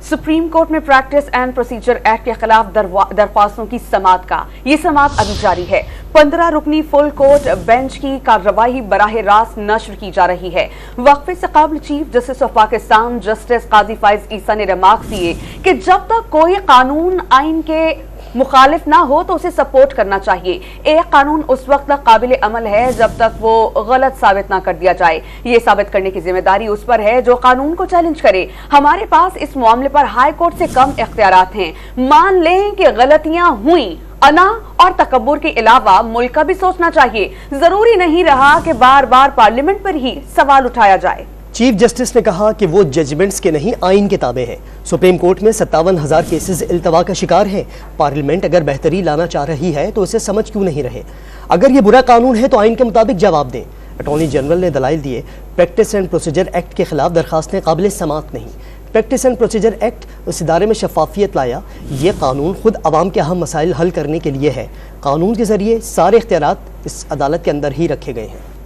Supreme court में practice and procedure act के खिलाफ दरख्वास्तों की समाअत का ये समाअत अभी जारी है। 15 रुकनी फुल कोर्ट बेंच की कार्रवाई बराह रास्त नश्र की जा रही है। वक्फे से कबल chief justice of Pakistan justice Qazi Faez Isa ने रिमार्क दिए कि जब तक कोई कानून आइन के मुखालिफ ना हो तो उसे सपोर्ट करना चाहिए। एक कानून उस वक्त तक काबिल अमल है जब तक वो गलत साबित ना कर दिया जाए। ये साबित करने की जिम्मेदारी उस पर है जो कानून को चैलेंज करे। हमारे पास इस मामले पर हाई कोर्ट से कम इख्तियारात हैं। मान लें कि गलतियां हुई, अना और तकब्बुर के अलावा मुल्क का भी सोचना चाहिए। जरूरी नहीं रहा कि बार बार पार्लियामेंट पर ही सवाल उठाया जाए। चीफ जस्टिस ने कहा कि वो जजमेंट्स के नहीं आइन के ताबे हैं। सुप्रीम कोर्ट में 57,000 केसेस इल्तवा का शिकार हैं। पार्लियामेंट अगर बेहतरी लाना चाह रही है तो इसे समझ क्यों नहीं रहे। अगर ये बुरा कानून है तो आइन के मुताबिक जवाब दें। अटॉर्नी जनरल ने दलाइल दिए, प्रैक्टिस एंड प्रोसीजर एक्ट के खिलाफ दरखास्तें काबिल समाअत नहीं। प्रैक्टिस एंड प्रोसीजर एक्ट उस इदारे में शफाफियत लाया। ये कानून खुद आवाम के अहम मसाइल हल करने के लिए है। कानून के जरिए सारे इख्तियारात इस अदालत के अंदर ही रखे गए हैं।